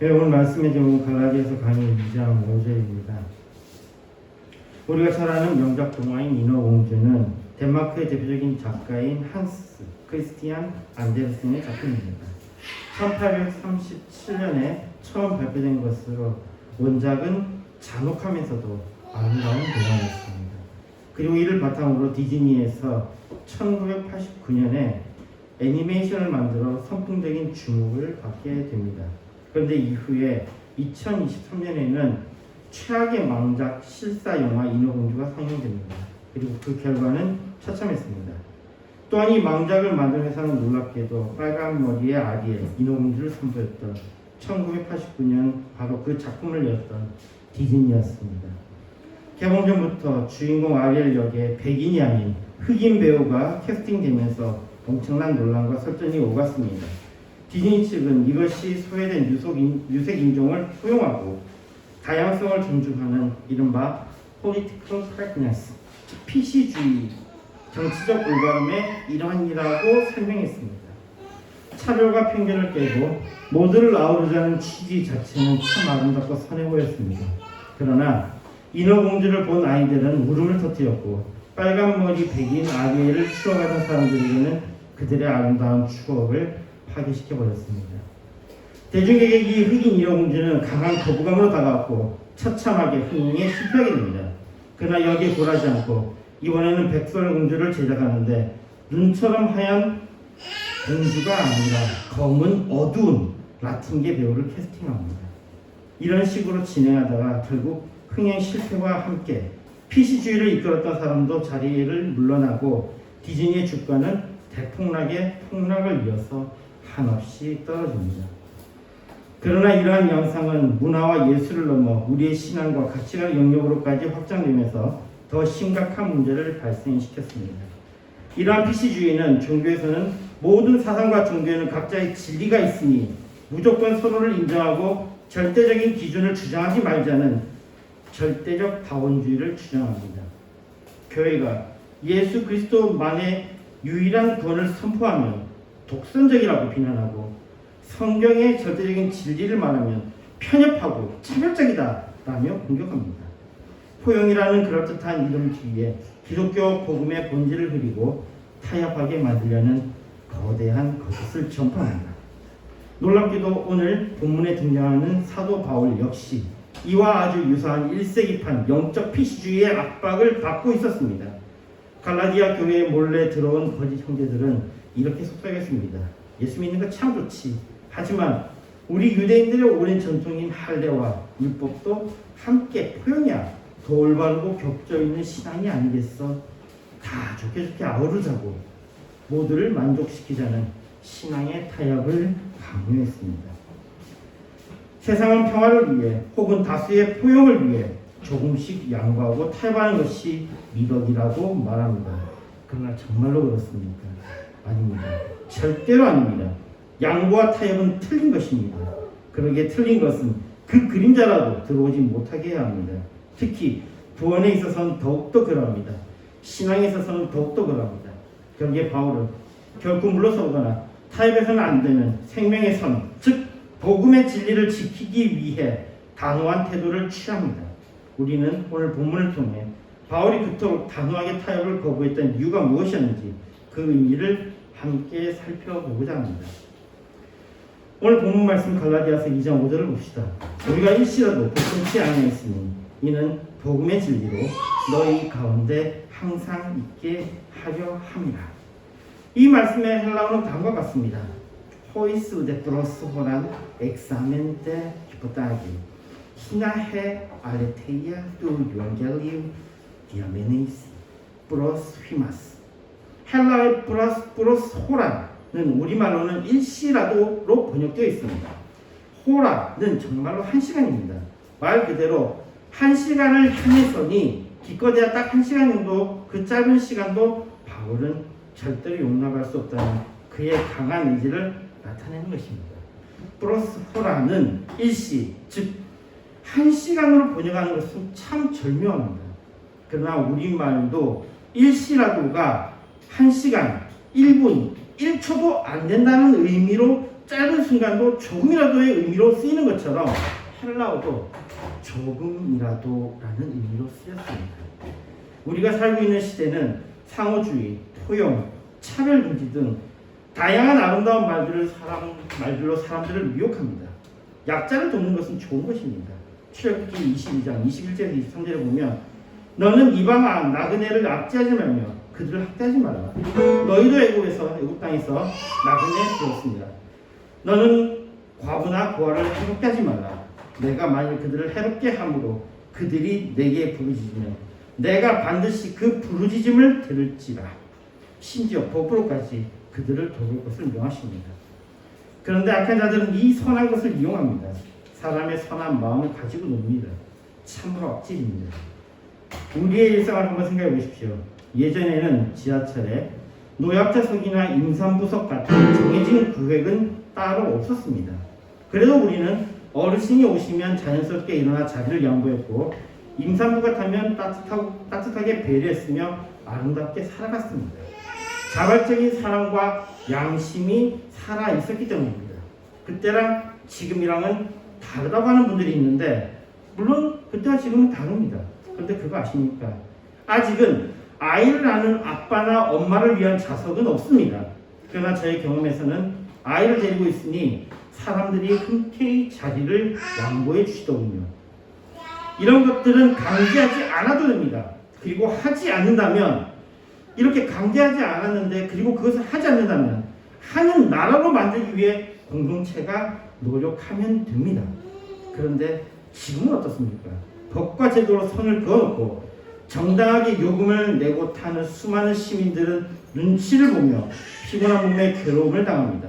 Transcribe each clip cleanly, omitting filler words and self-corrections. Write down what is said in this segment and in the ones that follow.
네, 오늘 말씀의 제목은 갈라디아서 강의 2장 5절입니다. 우리가 잘 아는 명작 동화인 인어공주는 덴마크의 대표적인 작가인 한스 크리스티안 안데르센의 작품입니다. 1837년에 처음 발표된 것으로 원작은 잔혹하면서도 아름다운 동화였습니다. 그리고 이를 바탕으로 디즈니에서 1989년에 애니메이션을 만들어 선풍적인 주목을 받게 됩니다. 그런데 이후에 2023년에는 최악의 망작 실사 영화 인어공주가 상영됩니다. 그리고 그 결과는 처참했습니다. 또한 이 망작을 만든 회사는 놀랍게도 빨간 머리의 아리엘, 인어공주를 선보였던 1989년 바로 그 작품을 냈던 디즈니였습니다. 개봉 전부터 주인공 아리엘 역에 백인이 아닌 흑인 배우가 캐스팅되면서 엄청난 논란과 설전이 오갔습니다. 디즈니 측은 이것이 소외된 유색 인종을 포용하고 다양성을 존중하는 이른바 Political Correctness, PC주의, 정치적 올바름의 일환이라고 설명했습니다. 차별과 편견을 깨고 모두를 아우르자는 취지 자체는 참 아름답고 선해 보였습니다. 그러나 인어공주를 본 아이들은 울음을 터뜨렸고 빨간 머리 백인 아리엘을 추억하던 사람들에게는 그들의 아름다운 추억을 파괴시켜버렸습니다. 대중에게 이 흑인 인어공주는 강한 거부감으로 다가왔고 처참하게 흥행에 실패하게 됩니다. 그러나 여기에 굴하지 않고 이번에는 백설공주를 제작하는데 눈처럼 하얀 공주가 아니라 검은 어두운 라틴계 배우를 캐스팅합니다. 이런 식으로 진행하다가 결국 흥행 실패와 함께 PC주의를 이끌었던 사람도 자리를 물러나고 디즈니의 주가는 대폭락의 폭락을 이어서 한없이 떨어집니다. 그러나 이러한 양상은 문화와 예술을 넘어 우리의 신앙과 가치관 영역으로까지 확장되면서 더 심각한 문제를 발생시켰습니다. 이러한 PC주의는 종교에서는 모든 사상과 종교에는 각자의 진리가 있으니 무조건 서로를 인정하고 절대적인 기준을 주장하지 말자는 절대적 다원주의를 주장합니다. 교회가 예수 그리스도만의 유일한 구원을 선포하면 독선적이라고 비난하고 성경의 절대적인 진리를 말하면 편협하고 차별적이다라며 공격합니다. 포용이라는 그럴듯한 이름 뒤에 기독교 복음의 본질을 흐리고 타협하게 만들려는 거대한 거짓을 전파합니다. 놀랍게도 오늘 본문에 등장하는 사도 바울 역시 이와 아주 유사한 1세기판 영적 PC주의의 압박을 받고 있었습니다. 갈라디아 교회에 몰래 들어온 거짓 형제들은 이렇게 속삭였습니다. 예수 믿는 거 참 좋지. 하지만 우리 유대인들의 오랜 전통인 할례와 율법도 함께 포용해야 더 올바르고 겹쳐 있는 신앙이 아니겠어. 다 좋게 아우르자고 모두를 만족시키자는 신앙의 타협을 강요했습니다. 세상은 평화를 위해 혹은 다수의 포용을 위해 조금씩 양보하고 타협하는 것이 미덕이라고 말합니다. 그러나 정말로 그렇습니까? 아닙니다. 절대로 아닙니다. 양보와 타협은 틀린 것입니다. 그러기에 틀린 것은 그 그림자라도 들어오지 못하게 해야 합니다. 특히 구원에 있어서는 더욱더 그러합니다. 신앙에 있어서는 더욱더 그러합니다. 그러기에 바울은 결코 물러서거나 타협해서는 안 되는 생명의 선, 즉 복음의 진리를 지키기 위해 단호한 태도를 취합니다. 우리는 오늘 본문을 통해 바울이 그토록 단호하게 타협을 거부했던 이유가 무엇이었는지 그 의미를 함께 살펴보고자 합니다. 오늘 본문 말씀 갈라디아서 2장 5절을 봅시다. 우리가 일시라도 복종치 아니하였으니 이는 복음의 진리로 너희 가운데 항상 있게 하려 함이라. 이 말씀의 헬라어는 다음과 같습니다. 호이스 데 프로스 호란 엑사멘데 히포타기 히나헤 아레테이아 두 유앙겔리움 디아메네이스 프로스 휘마스. 헬라의 프로스 호라는 우리말로는 일시라도로 번역되어 있습니다. 호라는 정말로 1시간입니다. 말 그대로 1시간을 향해서니 기껏해야 딱 1시간 정도 그 짧은 시간도 바울은 절대로 용납할 수 없다는 그의 강한 의지를 나타내는 것입니다. 프로스 호라는 일시, 즉 1시간으로 번역하는 것은 참 절묘합니다. 그러나 우리말도 일시라도가 1시간, 1분, 1초도 안 된다는 의미로 짧은 순간도 조금이라도의 의미로 쓰이는 것처럼 헬라어도 조금이라도라는 의미로 쓰였습니다. 우리가 살고 있는 시대는 상호주의, 포용, 차별금지 등 다양한 아름다운 말들로 사람들을 미혹합니다. 약자를 돕는 것은 좋은 것입니다. 출애굽기 22장 21절에서 23절에 보면 너는 이방 나그네를 압제하지 말며 그들을 학대하지 말라. 너희도 애굽 땅에서 나그네 되었습니다. 너는 과부나 고아를 해롭게 하지 말라. 내가 만일 그들을 해롭게 함으로 그들이 내게 부르짖으면 내가 반드시 그 부르짖음을 들을지라. 심지어 법으로까지 그들을 돕을 것을 명하십니다. 그런데 악한 자들은 이 선한 것을 이용합니다. 사람의 선한 마음을 가지고 놉니다. 참으로 악질입니다. 우리의 일상을 한번 생각해 보십시오. 예전에는 지하철에 노약자석이나 임산부석 같은 정해진 구획은 따로 없었습니다. 그래도 우리는 어르신이 오시면 자연스럽게 일어나 자리를 양보했고 임산부가 타면 따뜻하게 배려했으며 아름답게 살아갔습니다. 자발적인 사랑과 양심이 살아 있었기 때문입니다. 그때랑 지금이랑은 다르다고 하는 분들이 있는데 물론 그때와 지금은 다릅니다. 그런데 그거 아십니까? 아직은 아이를 낳는 아빠나 엄마를 위한 좌석은 없습니다. 그러나 저의 경험에서는 아이를 데리고 있으니 사람들이 흔쾌히 자리를 양보해 주시더군요. 이런 것들은 강제하지 않아도 됩니다. 그리고 하지 않는다면 이렇게 강제하지 않았는데 그리고 그것을 하지 않는다면 하는 나라로 만들기 위해 공동체가 노력하면 됩니다. 그런데 지금은 어떻습니까? 법과 제도로 선을 그어놓고 정당하게 요금을 내고 타는 수많은 시민들은 눈치를 보며 피곤한 몸에 괴로움을 당합니다.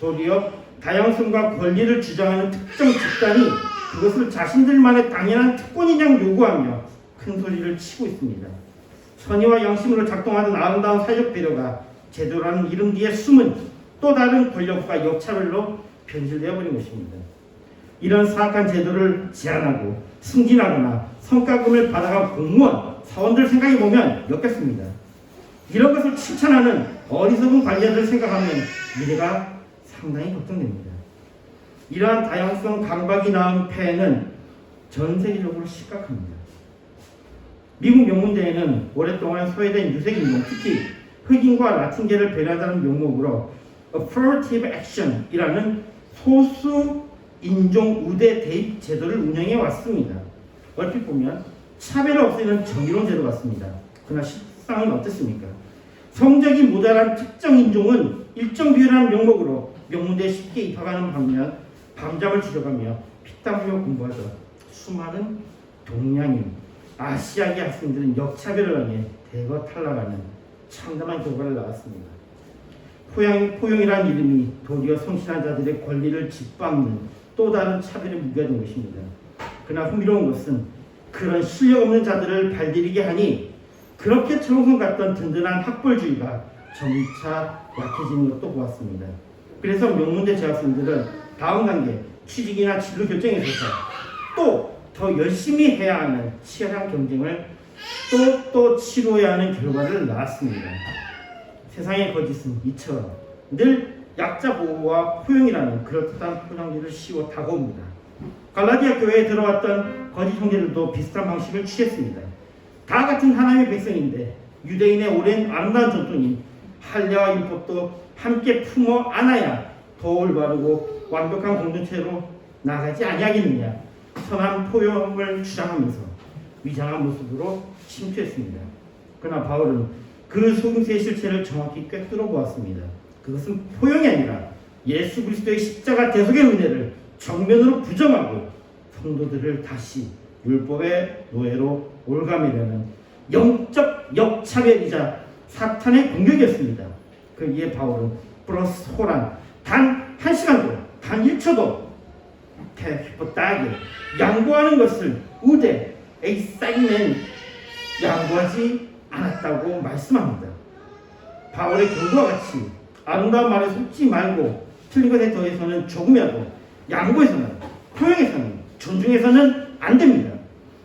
도리어 다양성과 권리를 주장하는 특정 집단이 그것을 자신들만의 당연한 특권인 양 요구하며 큰 소리를 치고 있습니다. 선의와 양심으로 작동하던 아름다운 사회적 배려가 제도라는 이름 뒤에 숨은 또 다른 권력과 역차별로 변질되어 버린 것입니다. 이런 사악한 제도를 제안하고 승진하거나 성과금을 받아간 공무원, 사원들 생각해보면 역겹습니다. 이런 것을 칭찬하는 어리석은 관리자들 생각하면 미래가 상당히 걱정됩니다. 이러한 다양성 강박이 낳은 폐해는 전 세계적으로 심각합니다. 미국 명문대에는 오랫동안 소외된 유색인종, 특히 흑인과 라틴계를 배려한다는 명목으로 Affirmative Action이라는 소수 인종 우대 대입 제도를 운영해 왔습니다. 얼핏 보면 차별을 없애는 정의로운 제도 같습니다. 그러나 실상은 어떻습니까? 성적이 모자란 특정 인종은 일정 비율이라는 명목으로 명문대에 쉽게 입학하는 반면 밤잠을 줄여가며 피땀 흘려 공부하던 수많은 동양인, 아시아계 학생들은 역차별을 당해 대거 탈락하는 참담한 결과를 낳았습니다. 포용이라는 이름이 도리어 성실한 자들의 권리를 짓밟는 또 다른 차별의 무기가 된 것입니다. 그러나 흥미로운 것은 그런 실력 없는 자들을 발디디게 하니 그렇게 청송 같던 든든한 학벌주의가 점차 약해지는 것도 보았습니다. 그래서 명문대 재학생들은 다음 단계 취직이나 진로 결정에 있어서 또 더 열심히 해야 하는 치열한 경쟁을 또 치러야 하는 결과를 낳았습니다. 세상의 거짓은 이처럼 늘 약자 보호와 포용이라는 그럴듯한 포장지를 씌워 다가옵니다. 갈라디아 교회에 들어왔던 거짓 형제들도 비슷한 방식을 취했습니다. 다 같은 하나님의 백성인데 유대인의 오랜 아름다운 전통인 할례와 율법도 함께 품어 안아야 더 올바르고 완벽한 공동체로 나가지 아니하겠느냐. 선한 포용을 주장하면서 위장한 모습으로 침투했습니다. 그러나 바울은 그 속임수의 실체를 정확히 꿰뚫어 보았습니다. 그것은 포용이 아니라 예수 그리스도의 십자가 대속의 은혜를 정면으로 부정하고 성도들을 다시 율법의 노예로 올가매려는 영적 역차별이자 사탄의 공격이었습니다. 그이에 바울은 플러스 호란 단 1시간도 단 1초도 태피포따게 양보하는 것을 우대 에이사이멘 양보하지 않았다고 말씀합니다. 바울의 경고와 같이 아름다운 말에 속지 말고 틀린 것에 더해서는 조금이라도 양보해서는 포용해서는 존중해서는 안 됩니다.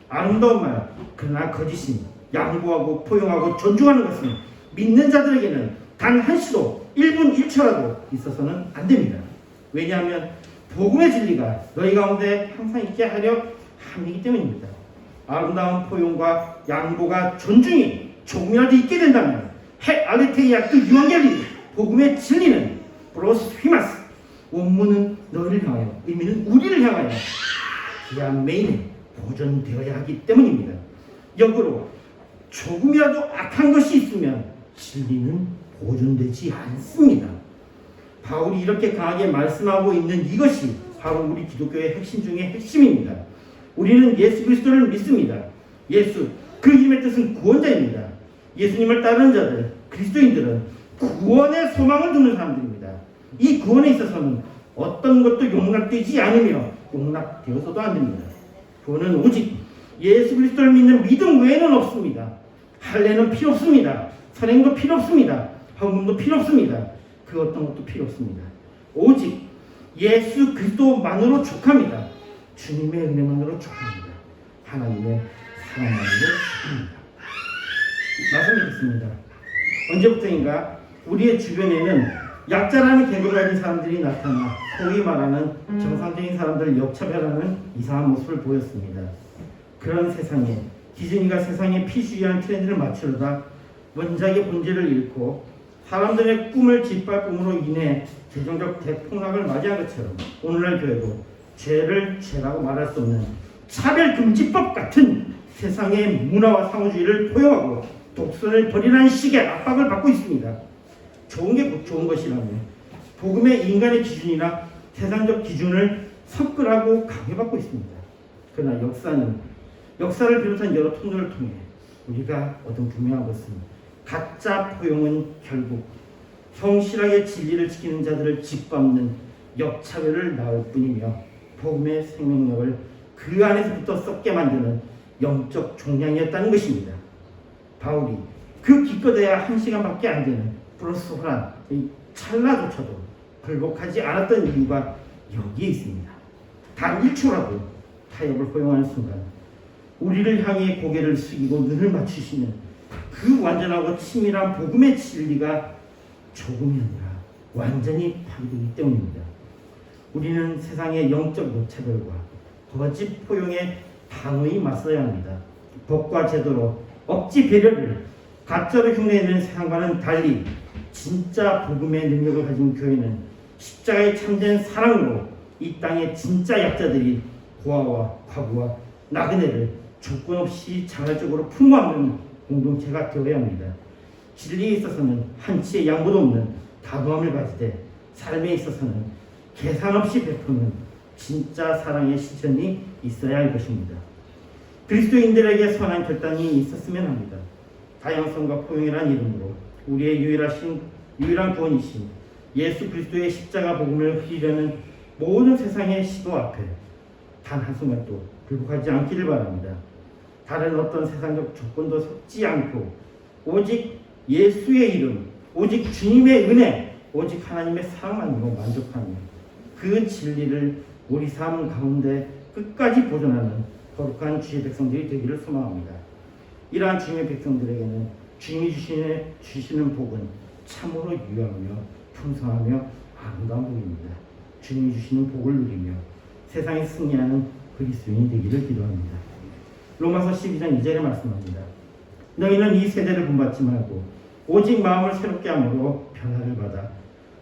아름다운 말 그러나 거짓인 양보하고 포용하고 존중하는 것은 믿는 자들에게는 단 한시도 1분 1초라도 있어서는 안 됩니다. 왜냐하면 복음의 진리가 너희 가운데 항상 있게 하려 함이기 때문입니다. 아름다운 포용과 양보가 존중이 조금이라도 있게 된다면 알레테이아 그 유언결리 복음의 진리는 브로스휘마스 원문은 너희를 향하여 의미는 우리를 향하여 디아메인에 보존되어야 하기 때문입니다. 역으로 조금이라도 악한 것이 있으면 진리는 보존되지 않습니다. 바울이 이렇게 강하게 말씀하고 있는 이것이 바로 우리 기독교의 핵심 중의 핵심입니다. 우리는 예수 그리스도를 믿습니다. 예수, 그 이름의 뜻은 구원자입니다. 예수님을 따르는 자들, 그리스도인들은 구원의 소망을 두는 사람들입니다. 이 구원에 있어서는 어떤 것도 용납되지 않으며 용납되어서도 안 됩니다. 구원은 오직 예수 그리스도를 믿는 믿음 외에는 없습니다. 할례는 필요 없습니다. 선행도 필요 없습니다. 헌금도 필요 없습니다. 그 어떤 것도 필요 없습니다. 오직 예수 그리스도만으로 족합니다. 주님의 은혜만으로 족합니다. 하나님의 사랑만으로 족합니다. 말씀드렸습니다. 언제부터인가 우리의 주변에는 약자라는 계급을 가진 사람들이 나타나 소위 말하는 정상적인 사람들을 역차별하는 이상한 모습을 보였습니다. 그런 세상에 디즈니가 세상의 피슈이한 트렌드를 맞추려다 원작의 본질을 잃고 사람들의 꿈을 짓밟음으로 인해 재정적 대폭락을 맞이한 것처럼 오늘날 교회도 죄를 죄라고 말할 수 없는 차별금지법 같은 세상의 문화와 상호주의를 포용하고 독선을 벌이라는 식의 압박을 받고 있습니다. 좋은 게 좋은 것이라면 복음의 인간의 기준이나 세상적 기준을 섭글하고 강요받고 있습니다. 그러나 역사를 비롯한 여러 통로를 통해 우리가 얻은 분명한 것은 가짜 포용은 결국 성실하게 진리를 지키는 자들을 짓밟는 역차별을 낳을 뿐이며 복음의 생명력을 그 안에서부터 썩게 만드는 영적 종량이었다는 것입니다. 바울이 그 기껏해야 1시간밖에 안 되는 브로스호란 이 찰나조차도 굴복하지 않았던 이유가 여기에 있습니다. 단 1초라도 타협을 허용하는 순간 우리를 향해 고개를 숙이고 눈을 맞추시는 그 완전하고 치밀한 복음의 진리가 조금이 아니라 완전히 파괴되기 때문입니다. 우리는 세상의 영적 노차별과 거짓 포용에 단호히 맞서야 합니다. 법과 제도로 억지 배려를 가짜로 흉내내는 세상과는 달리 진짜 복음의 능력을 가진 교회는 십자가의 참된 사랑으로 이 땅의 진짜 약자들이 고아와 과부와 나그네를 조건 없이 자발적으로 품어안는 공동체가 되어야 합니다. 진리에 있어서는 한치의 양보도 없는 다도함을 가지되 삶에 있어서는 계산 없이 베푸는 진짜 사랑의 실천이 있어야 할 것입니다. 그리스도인들에게 선한 결단이 있었으면 합니다. 다양성과 포용이라는 이름으로 우리의 유일한 구원이신 예수 그리스도의 십자가 복음을 흐리려는 모든 세상의 시도 앞에 단 한순간도 굴복하지 않기를 바랍니다. 다른 어떤 세상적 조건도 섞지 않고 오직 예수의 이름, 오직 주님의 은혜, 오직 하나님의 사랑만으로 만족하며 그 진리를 우리 삶 가운데 끝까지 보존하는 거룩한 주의 백성들이 되기를 소망합니다. 이러한 주님의 백성들에게는 주님이 주시는 복은 참으로 유효하며 풍성하며 아름다운 복입니다. 주님이 주시는 복을 누리며 세상에 승리하는 그리스도인이 되기를 기도합니다. 로마서 12장 2절에 말씀합니다. 너희는 이 세대를 본받지 말고 오직 마음을 새롭게 함으로 변화를 받아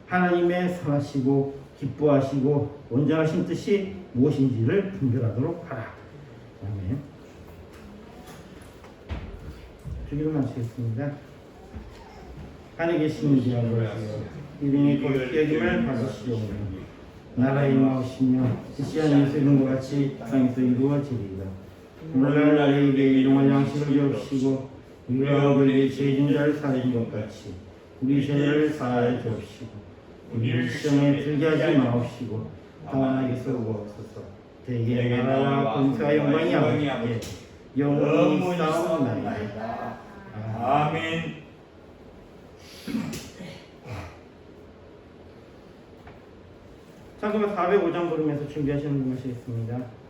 하나님의 선하시고 기뻐하시고 온전하신 뜻이 무엇인지를 분별하도록 하라. 아멘. 주기도 마치겠습니다. 하늘에 계신 주 아버지여, 이름이 거룩히 여김을 받으시오며 나라의 임하오시며 뜻이 하늘에서 이룬 것 같이 땅에서 이루어지리이다. 오늘날 나에게 일용할 양식을 주옵시고 우리가 우리의 죄진 자를 사하는 것 같이 우리 죄를 사하여 주옵시고 우리를 시험에 들게 하지 마옵시고 다만 하게서 구하옵소서. 대개 나라와 권세와 영광이 아버지께 영원히 싸움나이다. 아멘. 찬송가 405장 부르면서 준비하시는 분 모시겠습니다.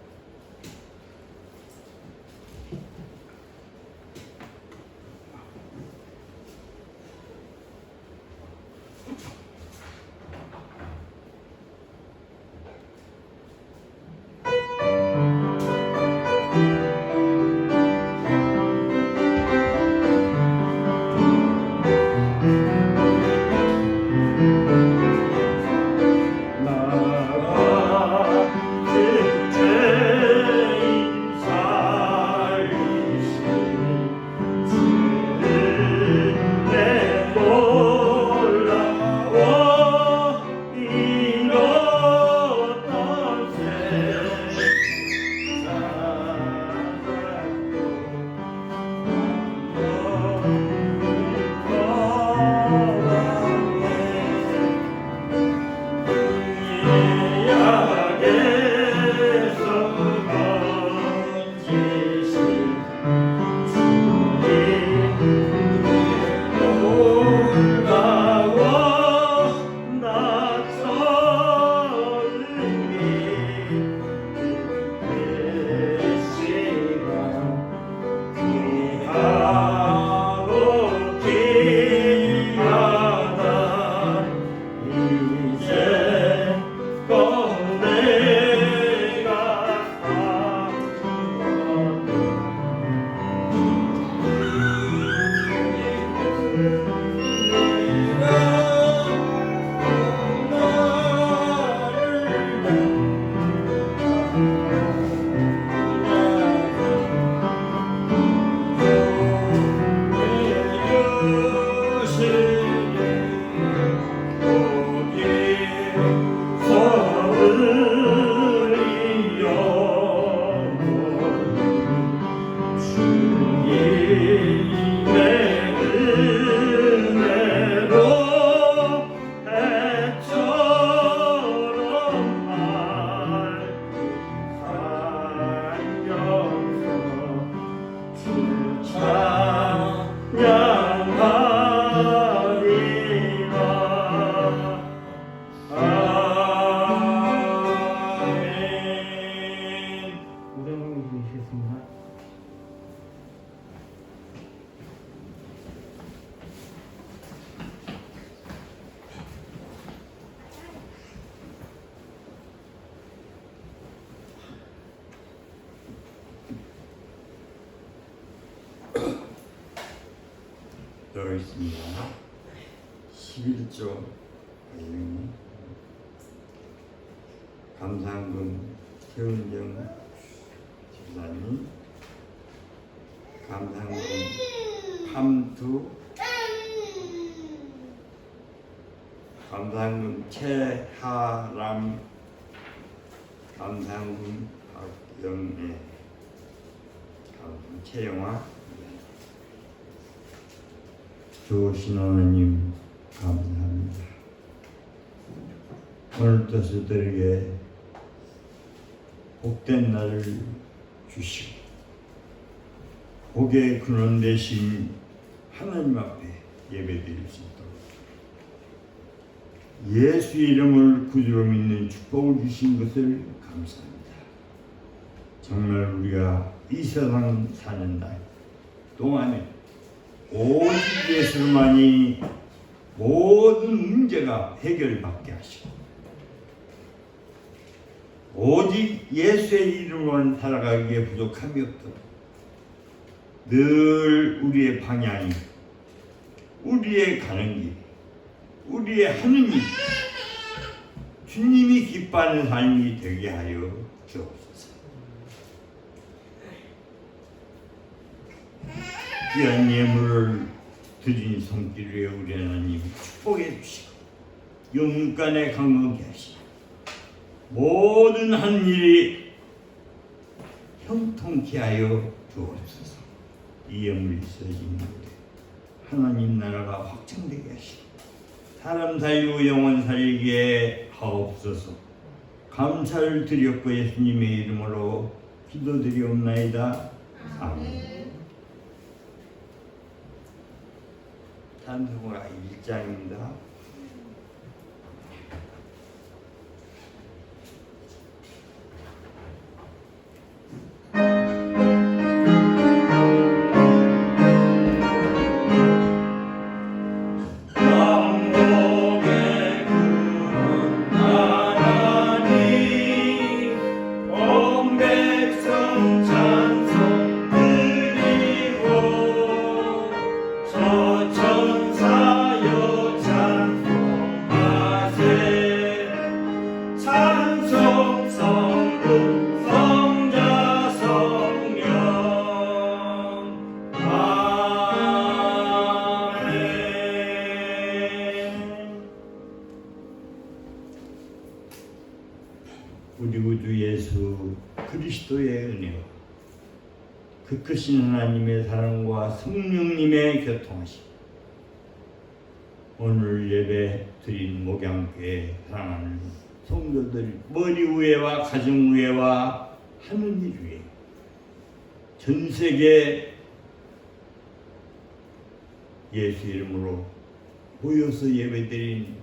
들어있습니다. 11조 감상금 최은정 집사님, 감상금 함두, 감상금 최하람, 감상금 박영애, 감상금 최영화. 좋으신 하나님 감사합니다. 오늘도 저들에게 복된 날을 주시고 복의 근원 되신 하나님 앞에 예배드릴 수 있도록 예수 이름을 구주로 믿는 축복을 주신 것을 감사합니다. 정말 우리가 이 세상 사는 날 동안에 오직 예수만이 모든 문제가 해결받게 하시고 오직 예수의 이름으로만 살아가기에 부족함이 없도록 늘 우리의 방향이, 우리의 가는 길, 우리의 하는 일, 주님이 기뻐하는 삶이 되게 하여 주옵소서. 귀한 예물을 드린 손길 위에 우리 하나님 축복해 주시고 영육간에 강건케 하시고 모든 한 일이 형통케 하여 주옵소서. 이 예물이 있어지는 곳에 하나님 나라가 확장되게 하시고 사람 살리고 영혼 살리게 하옵소서. 감사를 드렸고 예수님의 이름으로 기도드리옵나이다. 아멘. 찬송가 1장입니다. 우리 구주 예수 그리스도의 은혜와 그 크신 하나님의 사랑과 성령님의 교통하심, 오늘 예배 드린 목양교회 사랑하는 성도들 머리 위에와 가정 위에와 하느님 위에 전 세계 예수 이름으로 모여서 예배드린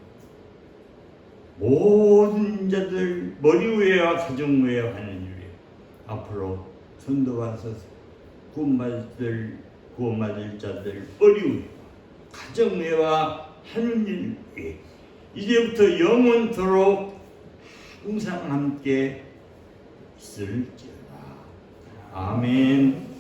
모든 자들 머리 위에와 가정 위에와 하느님 위에 앞으로 전도받아서 구원받을 자들 머리 위에와 가정 위에와 하느님 위에 이제부터 영원토록 항상 함께 있을지어다. 아멘.